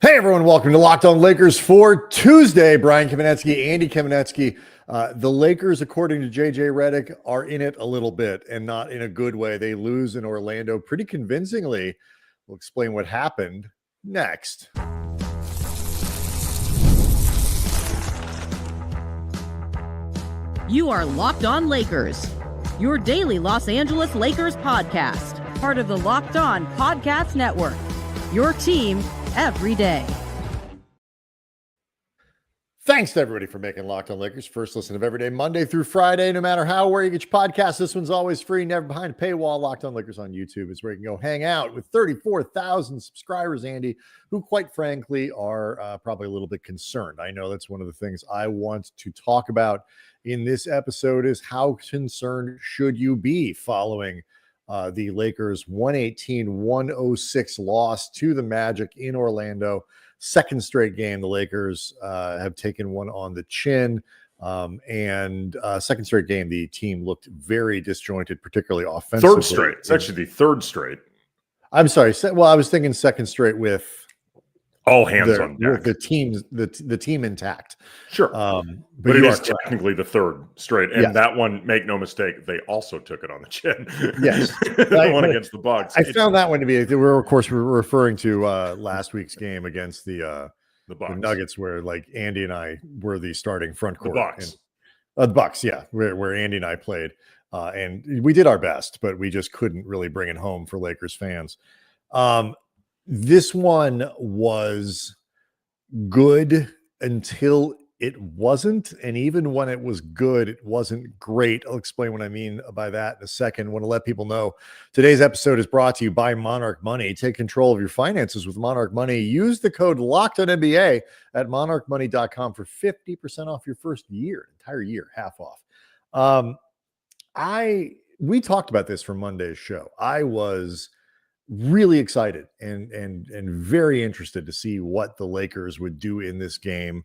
Hey everyone, welcome to Locked On Lakers for Tuesday. Brian Kamenetsky, Andy Kamenetsky. The Lakers, according to JJ Redick, are in it a little bit and not in a good way. They lose in Orlando pretty convincingly. We'll explain what happened next. You are Locked On Lakers, your daily Los Angeles Lakers podcast, part of the Locked On Podcast Network, your team every day. Thanks to everybody for making Locked On Lakers first listen of every day, Monday through Friday, no matter how, where you get your podcast. This one's always free, never behind a paywall. Locked On Lakers on YouTube is where you can go hang out with 34,000 subscribers, Andy, who quite frankly are probably a little bit concerned. I know that's one of the things I want to talk about in this episode is how concerned should you be following the Lakers 118-106 loss to the Magic in Orlando. Second straight game, the Lakers have taken one on the chin. And second straight game, the team looked very disjointed, particularly offensively. Third straight. It's actually the third straight. I'm sorry. Well, I was thinking second straight with all hands on deck. The team intact. Sure. But it is technically the third straight. And that one, make no mistake, they also took it on the chin. Yes. The one against the Bucks. I found that one to be, we're referring to last week's game against the Nuggets, where like Andy and I were the starting front court. The Bucks. The Bucks, yeah, where Andy and I played. And we did our best, but we just couldn't really bring it home for Lakers fans. This one was good until it wasn't. And even when it was good, it wasn't great. I'll explain what I mean by that in a second. I want to let people know today's episode is brought to you by Monarch Money. Take control of your finances with Monarch Money. Use the code LOCKEDONNBA at monarchmoney.com for 50% off your first year, entire year, half off. We talked about this for Monday's show. I was really excited and very interested to see what the Lakers would do in this game.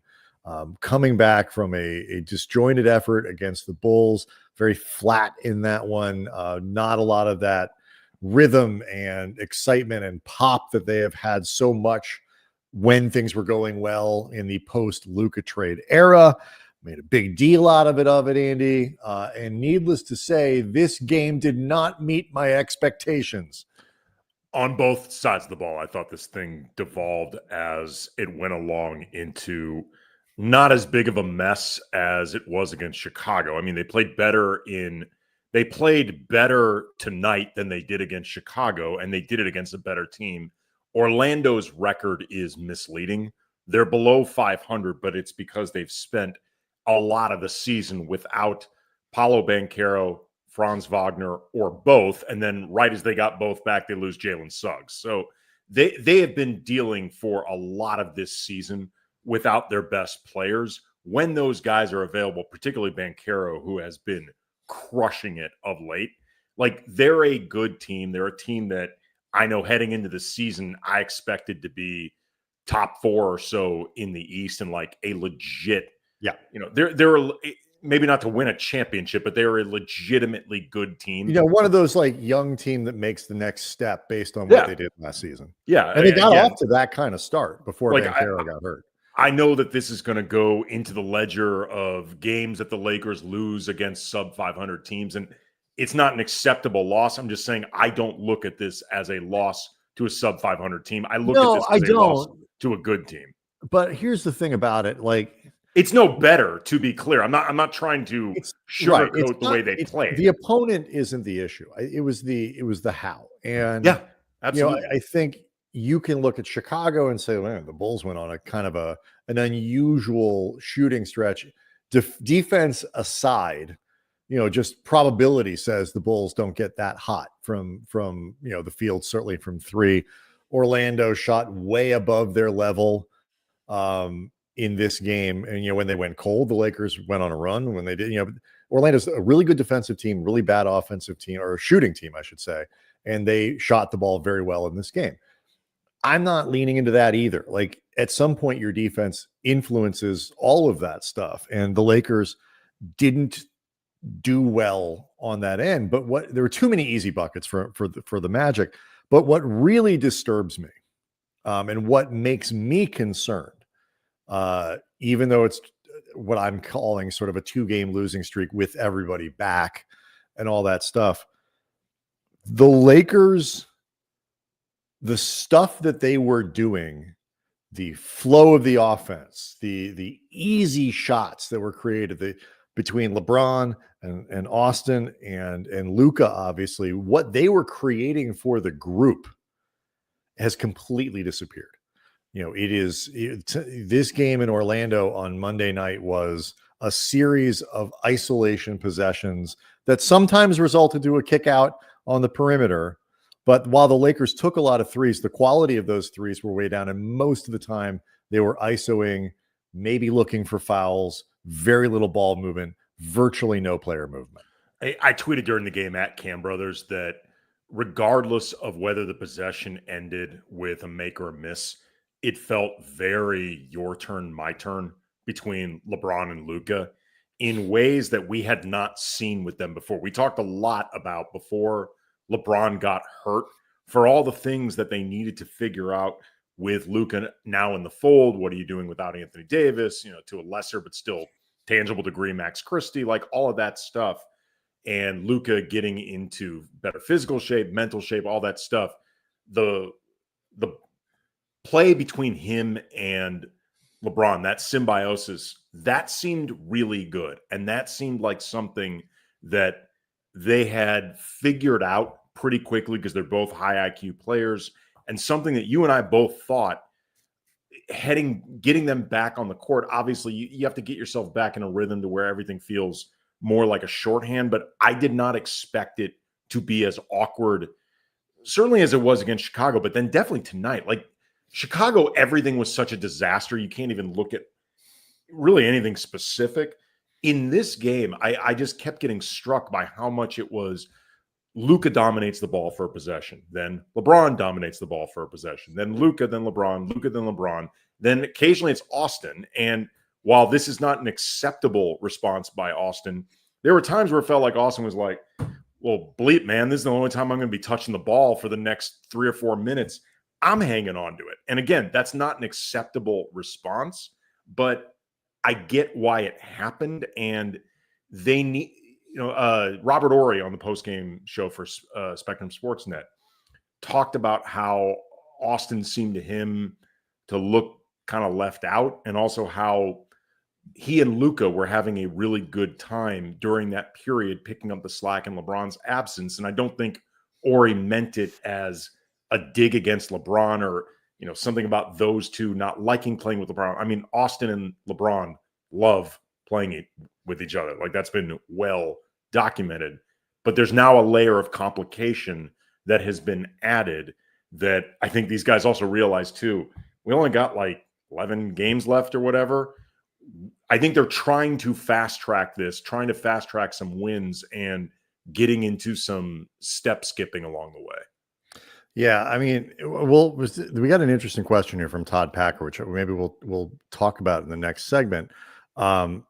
Coming back from a disjointed effort against the Bulls, very flat in that one. Not a lot of that rhythm and excitement and pop that they have had so much when things were going well in the post-Luka trade era. Made a big deal out of it, Andy. And needless to say, this game did not meet my expectations. On both sides of the ball, I thought this thing devolved as it went along into not as big of a mess as it was against Chicago. I mean, they played better tonight than they did against Chicago, and they did it against a better team. Orlando's record is misleading. They're below 500, but it's because they've spent a lot of the season without Paolo Banchero, Franz Wagner, or both, and then right as they got both back, they lose Jalen Suggs. So they have been dealing for a lot of this season without their best players. When those guys are available, particularly Banchero, who has been crushing it of late, like they're a good team. They're a team that I know heading into the season, I expected to be top 4 or so in the East and like a legit, they're maybe not to win a championship, but they're a legitimately good team. One of those like young team that makes the next step based on what they did last season. Yeah. And they got off to that kind of start before Banchero got hurt. I know that this is going to go into the ledger of games that the Lakers lose against sub 500 teams. And it's not an acceptable loss. I'm just saying, I don't look at this as a loss to a sub 500 team. I look at this as a loss to a good team. But here's the thing about it. Like, it's no better, to be clear. I'm not trying to sugarcoat the way they play. The opponent isn't the issue. It was the how. And yeah, absolutely. I think you can look at Chicago and say, man, the Bulls went on a kind of an unusual shooting stretch. Defense aside, just probability says the Bulls don't get that hot from the field, certainly from 3. Orlando shot way above their level. In this game, and when they went cold, the Lakers went on a run. When they did, Orlando's a really good defensive team, really bad offensive team, or a shooting team, I should say, and they shot the ball very well in this game. I'm not leaning into that either. Like at some point, your defense influences all of that stuff, and the Lakers didn't do well on that end. But there were too many easy buckets for the Magic. But what really disturbs me And what makes me concerned, even though it's what I'm calling sort of a 2-game losing streak with everybody back and all that stuff, the Lakers, the stuff that they were doing, the flow of the offense, the easy shots that were created, between LeBron and Austin and Luka, obviously, what they were creating for the group has completely disappeared. This game in Orlando on Monday night was a series of isolation possessions that sometimes resulted to a kick out on the perimeter. But while the Lakers took a lot of threes, the quality of those threes were way down. And most of the time they were isoing, maybe looking for fouls, very little ball movement, virtually no player movement. I tweeted during the game at Cam Brothers that regardless of whether the possession ended with a make or a miss, it felt very your turn, my turn between LeBron and Luka in ways that we had not seen with them before. We talked a lot about before LeBron got hurt, for all the things that they needed to figure out with Luka now in the fold. What are you doing without Anthony Davis? To a lesser but still tangible degree, Max Christie, like all of that stuff. And Luka getting into better physical shape, mental shape, all that stuff. The play between him and LeBron, that symbiosis, that seemed really good. And that seemed like something that they had figured out pretty quickly because they're both high IQ players, and something that you and I both thought getting them back on the court. Obviously, you have to get yourself back in a rhythm to where everything feels more like a shorthand, but I did not expect it to be as awkward, certainly as it was against Chicago, but then definitely tonight. Like Chicago, everything was such a disaster. You can't even look at really anything specific. In this game, I just kept getting struck by how much it was Luka dominates the ball for a possession. Then LeBron dominates the ball for a possession. Then Luka, then LeBron, Luka, then LeBron. Then occasionally it's Austin. And while this is not an acceptable response by Austin, there were times where it felt like Austin was like, well, bleep, man, this is the only time I'm going to be touching the ball for the next 3 or 4 minutes. I'm hanging on to it. And again, that's not an acceptable response, but I get why it happened, and they need, Robert Ory on the postgame show for Spectrum Sportsnet talked about how Austin seemed to him to look kind of left out, and also how he and Luka were having a really good time during that period, picking up the slack in LeBron's absence. And I don't think Ory meant it as a dig against LeBron or something about those two not liking playing with LeBron. I mean, Austin and LeBron love playing with each other. Like, that's been well documented. But there's now a layer of complication that has been added that I think these guys also realize too. We only got like 11 games left or whatever. I think they're trying to fast track this, trying to fast track some wins and getting into some step skipping along the way. Yeah, I mean, we got an interesting question here from Todd Packer, which maybe we'll talk about in the next segment. I'm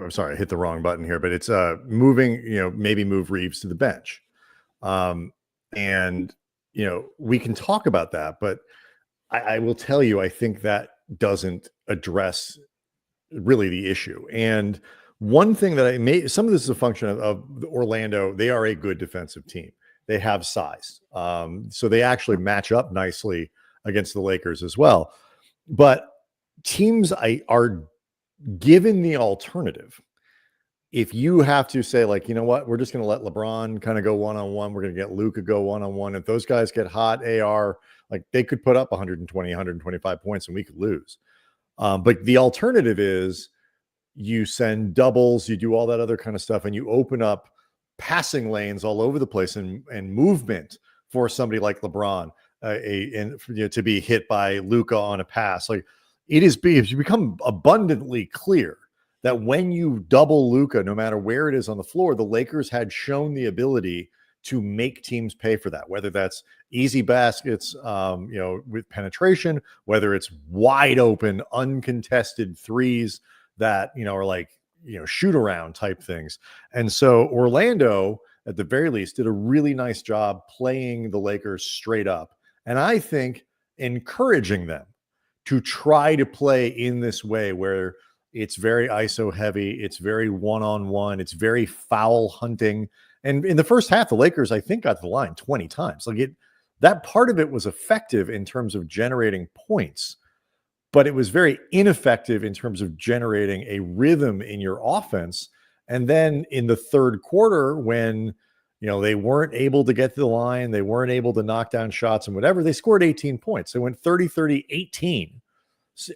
sorry, I hit the wrong button here, but it's moving, maybe move Reaves to the bench. And we can talk about that, but I will tell you, I think that doesn't address really the issue. And one thing that some of this is a function of Orlando. They are a good defensive team. They have size. So they actually match up nicely against the Lakers as well. But teams are given the alternative. If you have to say, like, you know what, we're just going to let LeBron kind of go one-on-one. We're going to get Luka go one-on-one. If those guys get hot, AR, like, they could put up 120, 125 points and we could lose. But the alternative is you send doubles, you do all that other kind of stuff, and you open up passing lanes all over the place and movement for somebody like LeBron to be hit by Luka on a pass. Like, it's become abundantly clear that when you double Luka, no matter where it is on the floor, the Lakers had shown the ability to make teams pay for that, whether that's easy baskets, with penetration, whether it's wide open, uncontested threes that, are like, shoot around type things. And so Orlando, at the very least, did a really nice job playing the Lakers straight up. And I think encouraging them to try to play in this way where it's very ISO heavy, it's very one-on-one, it's very foul hunting. And in the first half, the Lakers, I think, got to the line 20 times. That part of it was effective in terms of generating points, but it was very ineffective in terms of generating a rhythm in your offense. And then in the third quarter, when they weren't able to get to the line, they weren't able to knock down shots and whatever, they scored 18 points. They went 30-30-18,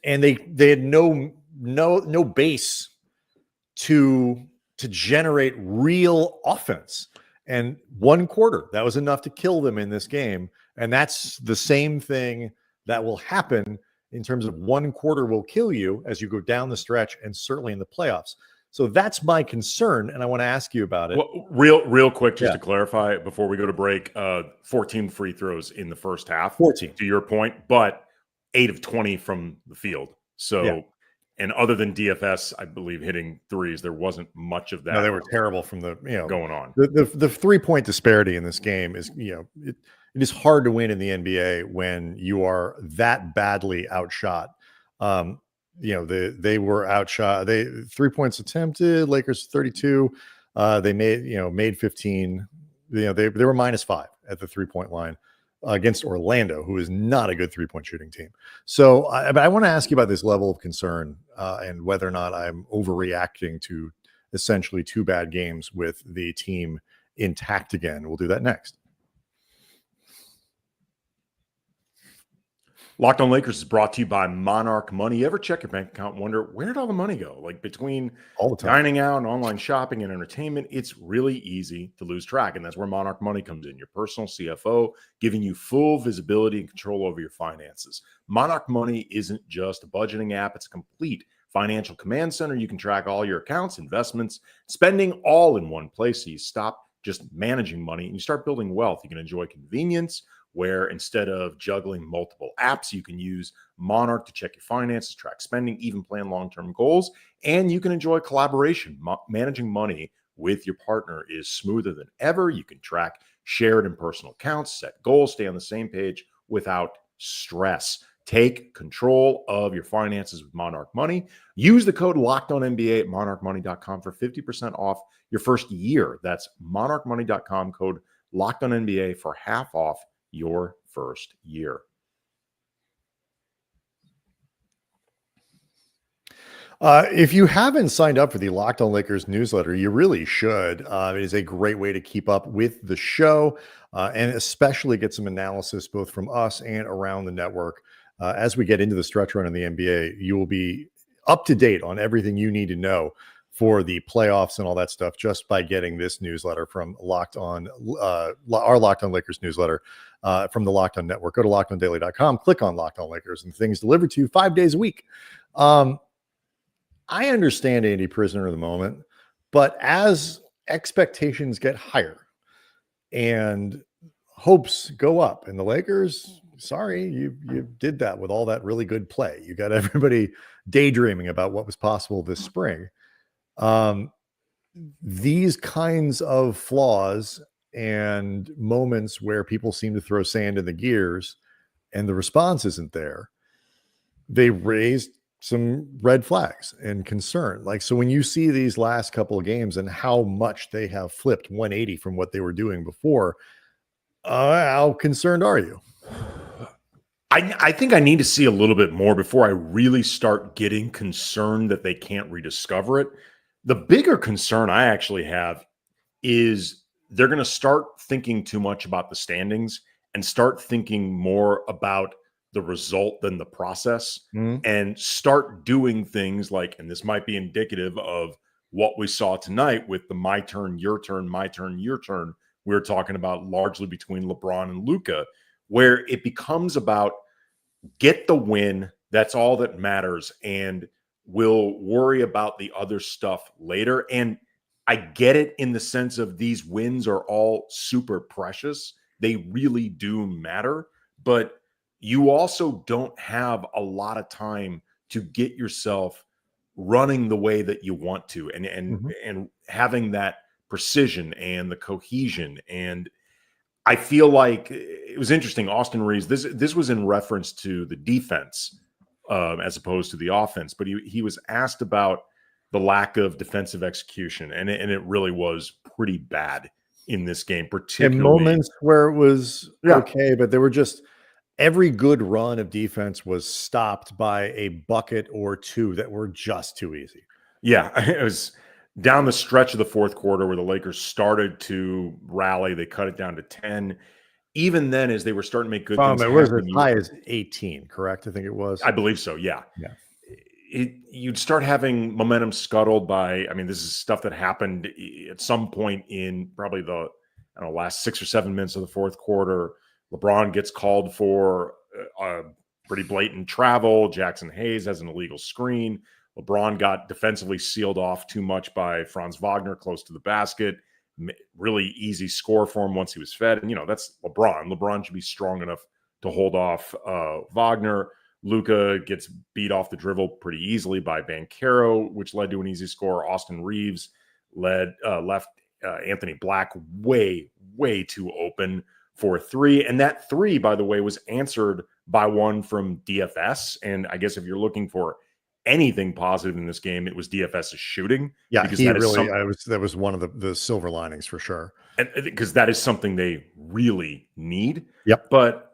and they had no base to generate real offense. And one quarter, that was enough to kill them in this game. And that's the same thing that will happen in terms of one quarter will kill you as you go down the stretch and certainly in the playoffs. So that's my concern, and I want to ask you about it. Well, real quick, just to clarify before we go to break, 14 free throws in the first half. 14. To your point, but 8 of 20 from the field. So, and other than DFS, I believe, hitting threes, there wasn't much of that. No, they were terrible from the going on. The 3-point disparity in this game is it is hard to win in the NBA when you are that badly outshot. They were outshot. 3 points attempted, Lakers 32. They made 15. They were -5 at the 3-point line against Orlando, who is not a good 3-point shooting team. So I want to ask you about this level of concern and whether or not I'm overreacting to essentially 2 bad games with the team intact again. We'll do that next. Locked On Lakers is brought to you by Monarch Money. You ever check your bank account and wonder, where did all the money go? Like between all the time, dining out and online shopping and entertainment, it's really easy to lose track. And that's where Monarch Money comes in, your personal CFO, giving you full visibility and control over your finances. Monarch Money isn't just a budgeting app. It's a complete financial command center. You can track all your accounts, investments, spending all in one place. So you stop just managing money and you start building wealth. You can enjoy convenience, where instead of juggling multiple apps, you can use Monarch to check your finances, track spending, even plan long-term goals, and you can enjoy collaboration. Managing money with your partner is smoother than ever. You can track shared and personal accounts, set goals, stay on the same page without stress. Take control of your finances with Monarch Money. Use the code LOCKEDONNBA at monarchmoney.com for 50% off your first year. That's monarchmoney.com, code LOCKEDONNBA for half off your first year. If you haven't signed up for the Locked On Lakers newsletter, you really should. It is a great way to keep up with the show and especially get some analysis both from us and around the network. As we get into the stretch run in the NBA, you will be up to date on everything you need to know for the playoffs and all that stuff just by getting this newsletter from Locked On, our Locked On Lakers newsletter from the Locked On Network. Go to LockedOnDaily.com, click on Locked On Lakers, and things delivered to you 5 days a week. I understand Andy Prisoner of the moment, but as expectations get higher and hopes go up, and the Lakers, sorry, you did that with all that really good play. You got everybody daydreaming about what was possible this spring. These kinds of flaws and moments where people seem to throw sand in the gears and the response isn't there, they raised some red flags and concern. So when you see these last couple of games and how much they have flipped 180 from what they were doing before, how concerned are you? I think I need to see a little bit more before I really start getting concerned that they can't rediscover it. The bigger concern I actually have is they're going to start thinking too much about the standings and start thinking more about the result than the process, and start doing things like, and this might be indicative of what we saw tonight with the my turn, your turn, my turn, your turn. We were talking about largely between LeBron and Luka, where it becomes about get the win. That's all that matters. And we'll worry about the other stuff later. And I get it in the sense of these wins are all super precious. They really do matter, but you also don't have a lot of time to get yourself running the way that you want to and having that precision and the cohesion. And I feel like it was interesting. Austin Reaves, this was in reference to the defense as opposed to the offense, but he was asked about the lack of defensive execution, and it really was pretty bad in this game, particularly in moments where it was okay, but there were just every good run of defense was stopped by a bucket or two that were just too easy. Yeah, it was down the stretch of the fourth quarter where the Lakers started to rally. They cut it down to 10. Even then, as they were starting to make good things it was as high as 18, correct? I think it was. I believe so, yeah. Yeah. You'd start having momentum scuttled by, I mean, this is stuff that happened at some point in probably the last 6 or 7 minutes of the fourth quarter. LeBron gets called for a pretty blatant travel. Jackson Hayes has an illegal screen. LeBron got defensively sealed off too much by Franz Wagner close to the basket. Really easy score for him once he was fed. And, that's LeBron. LeBron should be strong enough to hold off Wagner. Luka gets beat off the dribble pretty easily by Banchero, which led to an easy score. Austin Reaves left Anthony Black way, way too open for a three. And that three, by the way, was answered by one from DFS. And I guess if you're looking for anything positive in this game, it was DFS's shooting. Yeah, that was one of the silver linings for sure. And because that is something they really need. Yep. But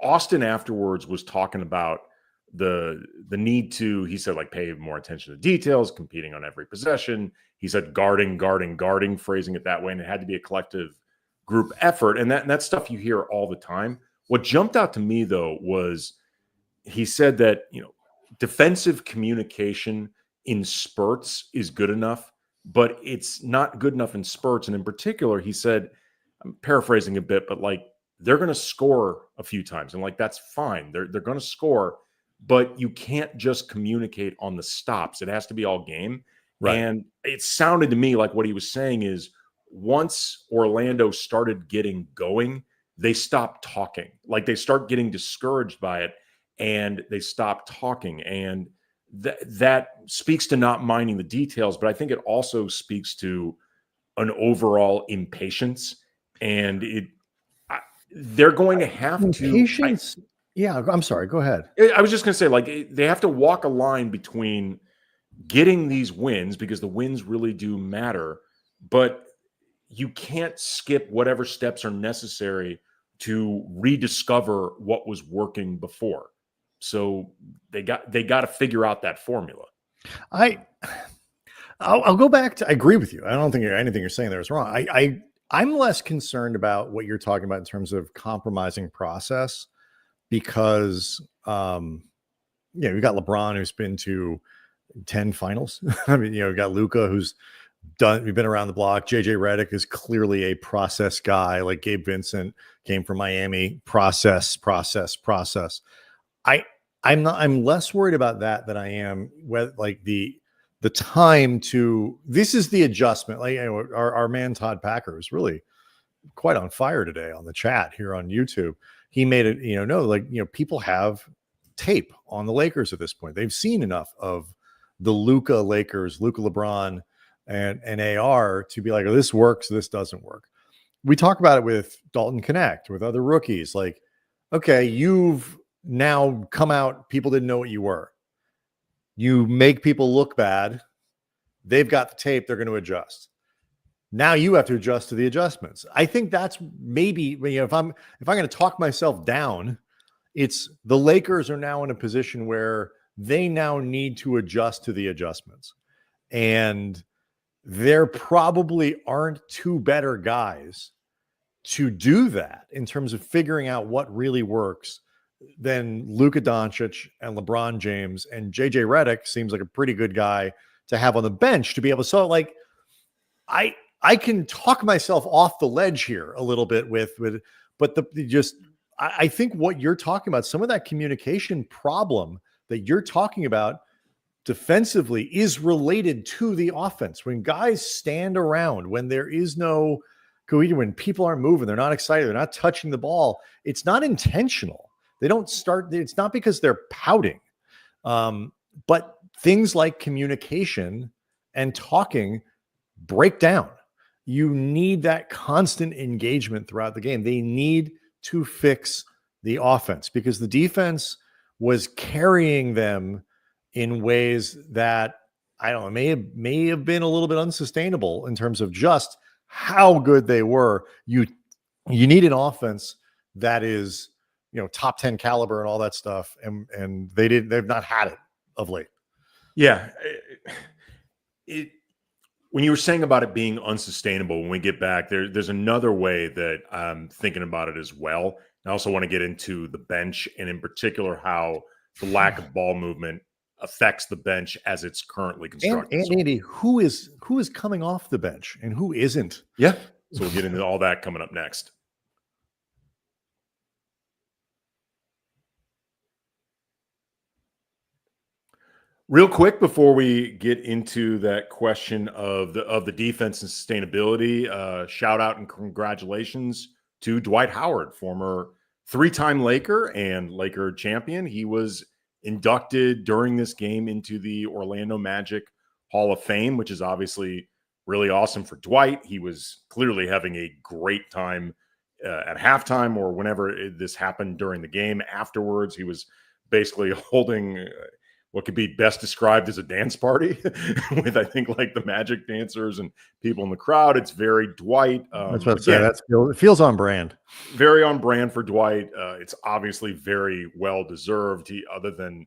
Austin afterwards was talking about the need to, he said, like, pay more attention to details, competing on every possession. He said guarding, phrasing it that way. And it had to be a collective group effort. And that's stuff you hear all the time. What jumped out to me, though, was he said that, defensive communication in spurts is good enough, but it's not good enough in spurts. And in particular, he said, I'm paraphrasing a bit, but like, they're going to score a few times. And like, that's fine. They're going to score, but you can't just communicate on the stops. It has to be all game. Right. And it sounded to me like what he was saying is once Orlando started getting going, they stopped talking. Like they start getting discouraged by it and they stop talking. And that speaks to not minding the details, but I think it also speaks to an overall impatience. And they're going to have impatience. Yeah, I'm sorry. Go ahead. I was just going to say, like, they have to walk a line between getting these wins because the wins really do matter, but you can't skip whatever steps are necessary to rediscover what was working before. So they got to figure out that formula. I'll go back to, I agree with you. I don't think anything you're saying there is wrong. I'm less concerned about what you're talking about in terms of compromising process because, we've got LeBron who's been to 10 finals. I mean, we've got Luka who's we've been around the block. JJ Redick is clearly a process guy. Like Gabe Vincent came from Miami. Process. I'm less worried about that than I am with like the time to, this is the adjustment. Like our man Todd Packer is really quite on fire today on the chat here on YouTube. He made it, people have tape on the Lakers at this point. They've seen enough of the Luka Lakers, Luka LeBron and AR to be like, oh, this works, this doesn't work. We talk about it with Dalton Connect, with other rookies. Like, okay, you've now come out, people didn't know what you were. You make people look bad. They've got the tape, they're going to adjust. Now you have to adjust to the adjustments. I think that's maybe, if I'm going to talk myself down, it's the Lakers are now in a position where they now need to adjust to the adjustments. And there probably aren't two better guys to do that in terms of figuring out what really works than Luka Dončić and LeBron James, and JJ Redick seems like a pretty good guy to have on the bench to be able to. So like, I can talk myself off the ledge here a little bit but I think what you're talking about, some of that communication problem that you're talking about defensively is related to the offense. When guys stand around, when there is no cohesion, when people aren't moving, they're not excited, they're not touching the ball, it's not intentional. They don't start, it's not because they're pouting. But things like communication and talking break down. you need that constant engagement throughout the game. They need to fix the offense because the defense was carrying them in ways that I don't know, may have been a little bit unsustainable in terms of just how good they were. You need an offense that is, top 10 caliber and all that stuff. And they've not had it of late. Yeah. When you were saying about it being unsustainable, when we get back there's another way that I'm thinking about it as well. I also want to get into the bench and in particular how the lack of ball movement affects the bench as it's currently constructed. And Andy, who is coming off the bench and who isn't? Yeah. So we'll get into all that coming up next. Real quick before we get into that question of the defense and sustainability, shout out and congratulations to Dwight Howard, former 3-time Laker and Laker champion. He was inducted during this game into the Orlando Magic Hall of Fame, which is obviously really awesome for Dwight. He was clearly having a great time at halftime or whenever this happened during the game. Afterwards, he was basically holding what could be best described as a dance party with, I think, like the Magic dancers and people in the crowd. It's very Dwight. That's what it feels on brand. Very on brand for Dwight. It's obviously very well deserved. He, other than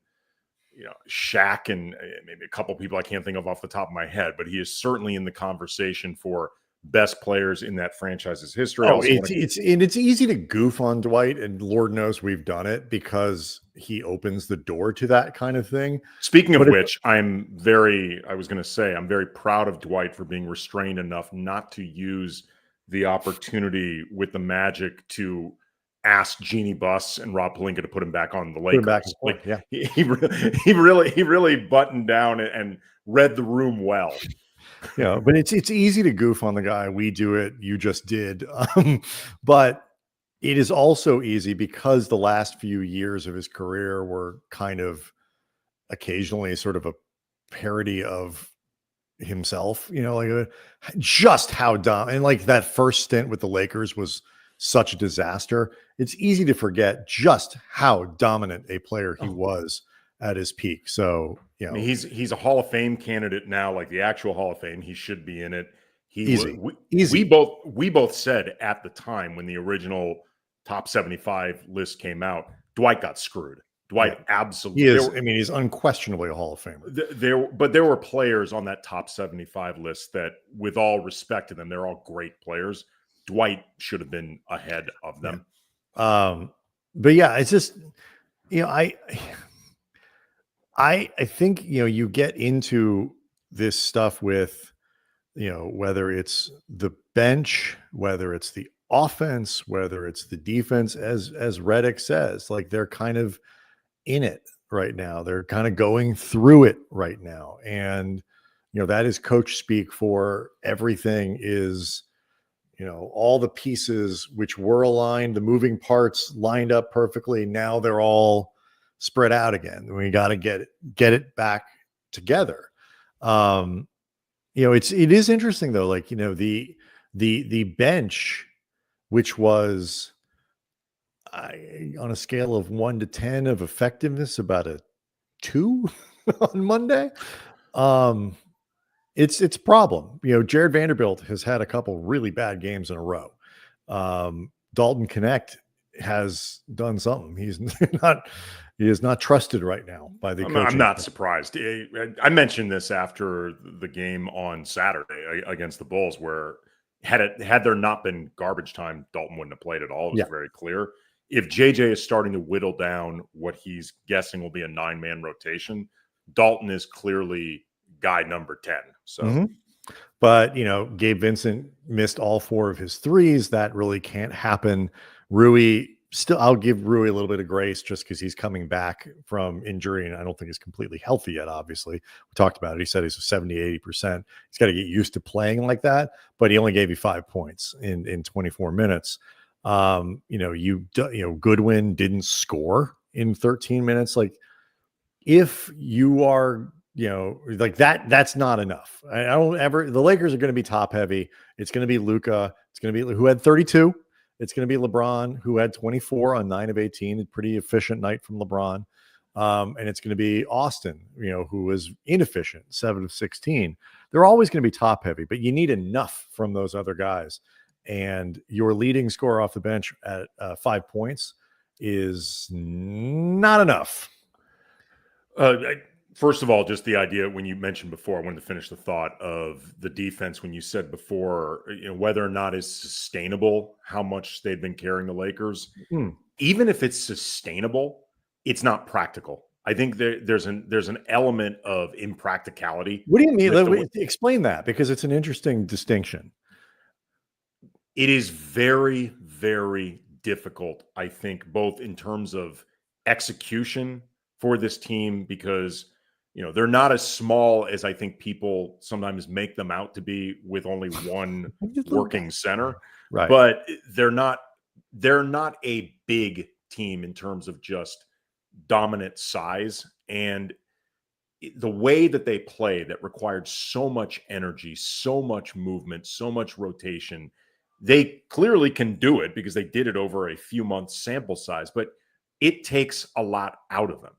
Shaq and maybe a couple people I can't think of off the top of my head, but he is certainly in the conversation for best players in that franchise's history. It's easy to goof on Dwight, and Lord knows we've done it because he opens the door to that kind of thing. Speaking of which, I'm very proud of Dwight for being restrained enough not to use the opportunity with the Magic to ask Jeannie Buss and Rob Pelinka to put him back on the Lakers. He really buttoned down and read the room well. Yeah, but it's easy to goof on the guy. We do it. You just did. But it is also easy because the last few years of his career were kind of occasionally sort of a parody of himself, just how dumb. And like that first stint with the Lakers was such a disaster. It's easy to forget just how dominant a player he was at his peak. So, I mean, he's a Hall of Fame candidate now, like the actual Hall of Fame. He should be in it. Easy. We both said at the time when the original top 75 list came out, Dwight got screwed. Dwight absolutely. He is. He's unquestionably a Hall of Famer. But there were players on that top 75 list that, with all respect to them, they're all great players. Dwight should have been ahead of them. But yeah, it's just, I think, you get into this stuff with, whether it's the bench, whether it's the offense, whether it's the defense, as Redick says, like they're kind of in it right now. They're kind of going through it right now. And, that is coach speak for everything is, all the pieces which were aligned, the moving parts lined up perfectly. Now they're all spread out again. We got to get it back together. It is interesting though, like, the bench, which was on a scale of 1 to 10 of effectiveness, about a 2 on Monday. It's a problem. Jared Vanderbilt has had a couple really bad games in a row. Dalton Connect has done something. He is not trusted right now by the coaching. I'm not surprised. I mentioned this after the game on Saturday against the Bulls, where had there not been garbage time, Dalton wouldn't have played at all. It was very clear. If JJ is starting to whittle down what he's guessing will be a 9-man rotation, Dalton is clearly guy number 10. So, But Gabe Vincent missed all 4 of his threes. That really can't happen. Rui, still, I'll give Rui a little bit of grace just because he's coming back from injury, and I don't think he's completely healthy yet. Obviously, we talked about it. He said he's 70-80%. He's got to get used to playing like that. But he only gave you 5 points in 24 minutes. Goodwin didn't score in 13 minutes. Like, if you are like that's not enough. I don't ever, the Lakers are going to be top heavy. It's going to be Luka. It's going to be who had 32. It's going to be LeBron, who had 24 on 9 of 18. A pretty efficient night from LeBron. And it's going to be Austin, who was inefficient, 7 of 16. They're always going to be top heavy, but you need enough from those other guys. And your leading scorer off the bench at 5 points is not enough. First of all, just the idea when you mentioned before, I wanted to finish the thought of the defense when you said before, whether or not it's sustainable, how much they've been carrying the Lakers. Even if it's sustainable, it's not practical. I think there's an element of impracticality. What do you mean? Explain that, because it's an interesting distinction. It is very, very difficult, I think, both in terms of execution for this team, because they're not as small as I think people sometimes make them out to be, with only one working center. Right. But they're not a big team in terms of just dominant size, and the way that they play that required so much energy, so much movement, so much rotation. They clearly can do it because they did it over a few months sample size, but it takes a lot out of them.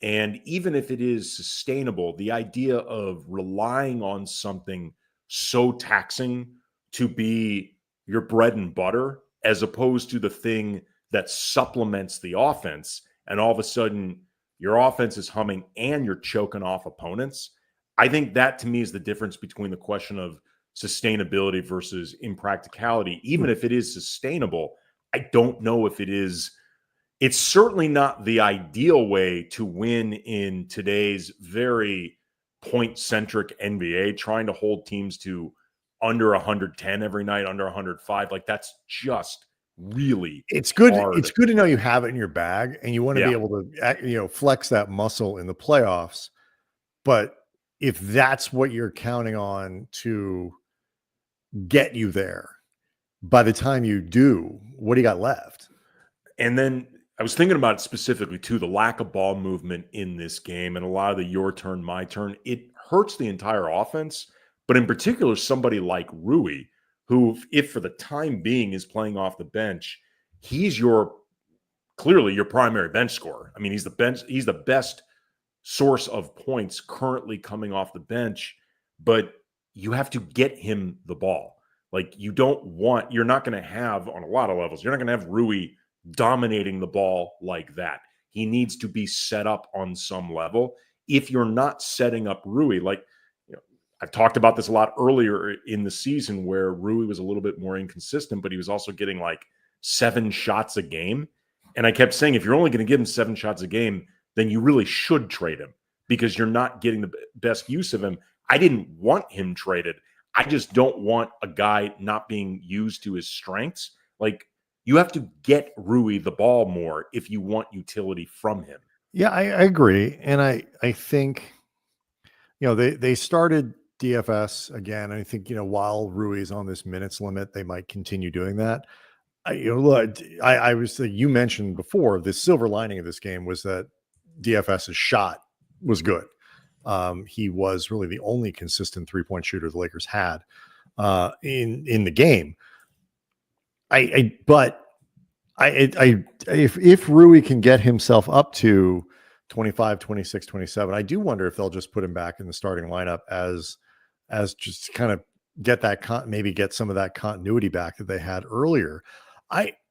And even if it is sustainable, the idea of relying on something so taxing to be your bread and butter, as opposed to the thing that supplements the offense, and all of a sudden your offense is humming and you're choking off opponents. I think that, to me, is the difference between the question of sustainability versus impracticality. Even if it is sustainable, I don't know if it is. It's certainly not the ideal way to win in today's very point-centric NBA, trying to hold teams to under 110 every night, under 105. Like, that's just really hard. It's good to know you have it in your bag, and you want to be able to, flex that muscle in the playoffs. But if that's what you're counting on to get you there, by the time you do, what do you got left? And then I was thinking about it specifically too, the lack of ball movement in this game, and a lot of the your turn, my turn. It hurts the entire offense, but in particular, somebody like Rui, who, if for the time being is playing off the bench, he's clearly your primary bench scorer. I mean, he's the best source of points currently coming off the bench, but you have to get him the ball. Like, you're not going to have, on a lot of levels, you're not going to have Rui dominating the ball like that. He needs to be set up on some level. If you're not setting up Rui, I've talked about this a lot earlier in the season, where Rui was a little bit more inconsistent, but he was also getting like 7 shots a game. And I kept saying, if you're only going to give him 7 shots a game, then you really should trade him, because you're not getting the best use of him. I didn't want him traded. I just don't want a guy not being used to his strengths. Like, you have to get Rui the ball more if you want utility from him. Yeah, I agree. And I think, they started DFS again. I think, while Rui's on this minutes limit, they might continue doing that. You mentioned before, the silver lining of this game was that DFS's shot was good. He was really the only consistent 3-point shooter the Lakers had in the game. If Rui can get himself up to 25, 26, 27, I do wonder if they'll just put him back in the starting lineup as just kind of get some of that continuity back that they had earlier.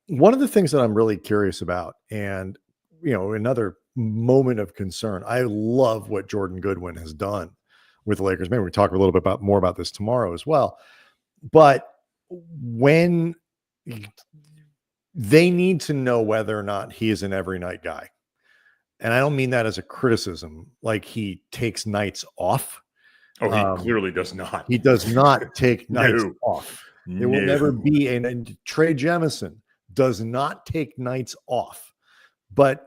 One of the things that I'm really curious about, and another moment of concern, I love what Jordan Goodwin has done with the Lakers. Maybe we talk a little bit more about this tomorrow as well. But when they need to know whether or not he is an every night guy, and I don't mean that as a criticism, like he takes nights off. Oh, he clearly does not. He does not take nights off. There will never be and Trey Jemison does not take nights off. But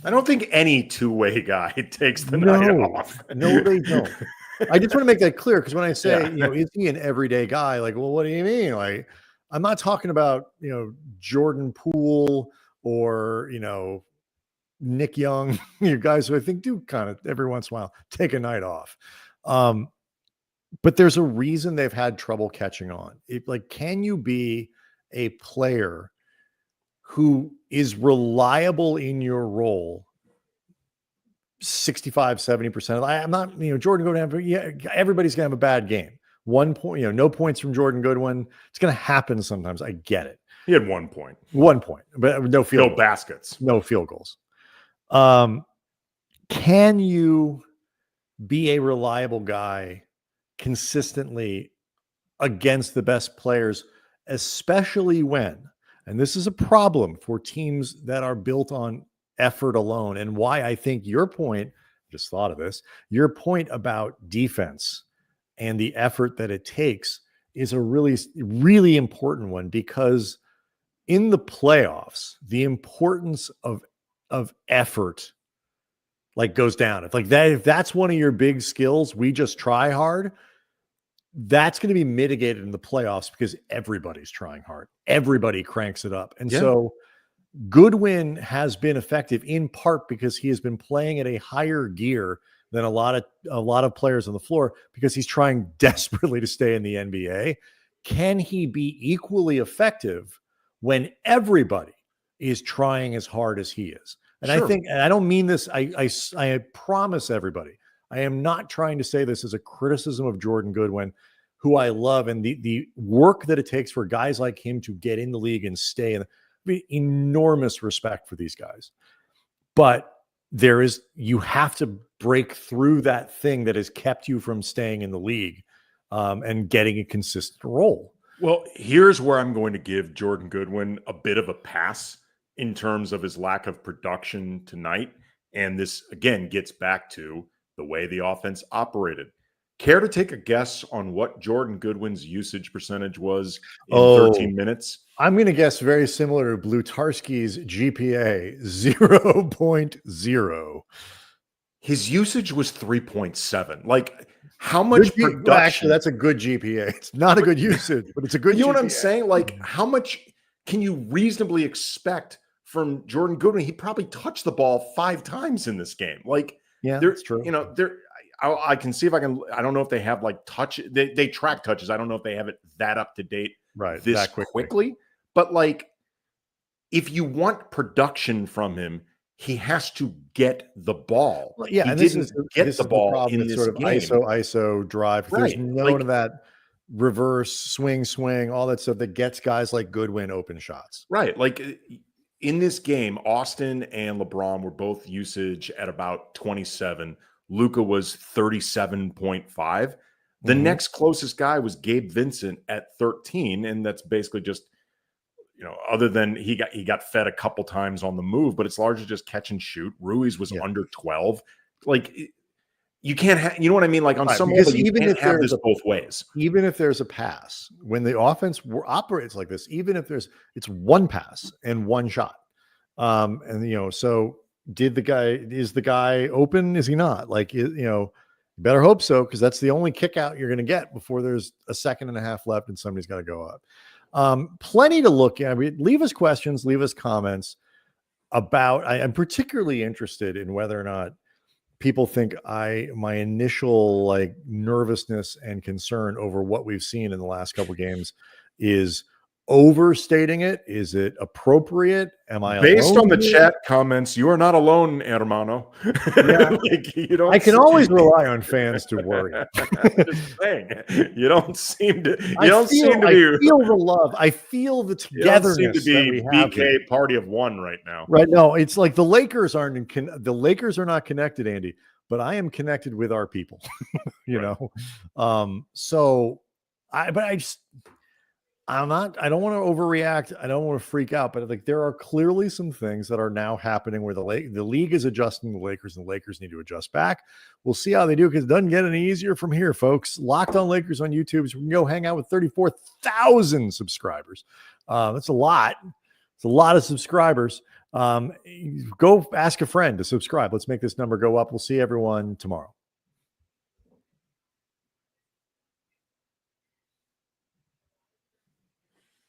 I don't think any two-way guy takes the night off. No, they don't. I just want to make that clear, because when I say, is he an everyday guy? Like, well, what do you mean? Like, I'm not talking about, Jordan Poole or, Nick Young, you guys who I think do kind of every once in a while take a night off. But there's a reason they've had trouble catching on. Can you be a player who is reliable in your role 65, 70%? I'm not, Jordan Goodwin, everybody's going to have a bad game. 1 point, no points from Jordan Goodwin. It's going to happen sometimes. I get it. He had 1 point. 1 point, but no field goals. Baskets. No field goals. Can you be a reliable guy consistently against the best players, especially when, and this is a problem for teams that are built on effort alone, and why I think your point, just thought of this, your point about defense and the effort that it takes is a really, really important one, because in the playoffs, the importance of effort goes down. If that's one of your big skills, we just try hard. That's going to be mitigated in the playoffs because everybody's trying hard. Everybody cranks it up. And so Goodwin has been effective in part because he has been playing at a higher gear than a lot of players on the floor, because he's trying desperately to stay in the NBA. Can he be equally effective when everybody is trying as hard as he is? And I think, and I don't mean this, I promise everybody, I am not trying to say this as a criticism of Jordan Goodwin, who I love, and the work that it takes for guys like him to get in the league and stay in. Enormous respect for these guys. But you have to break through that thing that has kept you from staying in the league and getting a consistent role. Well, here's where I'm going to give Jordan Goodwin a bit of a pass in terms of his lack of production tonight. And this, again, gets back to the way the offense operated. Care to take a guess on what Jordan Goodwin's usage percentage was in 13 minutes? I'm going to guess very similar to Blutarski's GPA, 0.0. His usage was 3.7. How much production? Well, actually, that's a good GPA. It's not a good usage, but it's a good GPA. You know what I'm saying? How much can you reasonably expect from Jordan Goodwin? He probably touched the ball 5 times in this game. That's true. I can see if I can. I don't know if they have touch. They track touches. I don't know if they have it that up to date this quickly. But if you want production from him, he has to get the ball. Well, he didn't get the ball in this sort of game. ISO drive. There's none of that reverse swing, all that stuff that gets guys like Goodwin open shots. Right. In this game, Austin and LeBron were both usage at about 27. Luka was 37.5. The next closest guy was Gabe Vincent at 13. And that's basically just, other than he got fed a couple times on the move, but it's largely just catch and shoot. Ruiz was under 12. You can't have, you know what I mean? On some level, you can't have this both ways. Even if there's a pass, when the offense operates like this, even if it's one pass and one shot. So is the guy open? Is he not? You better hope so, because that's the only kick out you're going to get before there's a second and a half left and somebody's got to go up. Plenty to look at. Leave us questions, leave us comments about, I'm particularly interested in whether or not people think my initial nervousness and concern over what we've seen in the last couple of games is overstating it. Is it appropriate? Am I based on the chat comments? You are not alone, hermano. Yeah. I can always rely on fans to worry. Just saying, you don't seem to. I feel the love. I feel the togetherness. You don't seem to be BK party of one right now. Right? No, it's like the Lakers are not connected, Andy, but I am connected with our people. I don't want to overreact. I don't want to freak out, but there are clearly some things that are now happening where the league is adjusting the Lakers, and the Lakers need to adjust back. We'll see how they do, because it doesn't get any easier from here, folks. Locked On Lakers on YouTube. So we can go hang out with 34,000 subscribers. That's a lot. It's a lot of subscribers. Go ask a friend to subscribe. Let's make this number go up. We'll see everyone tomorrow.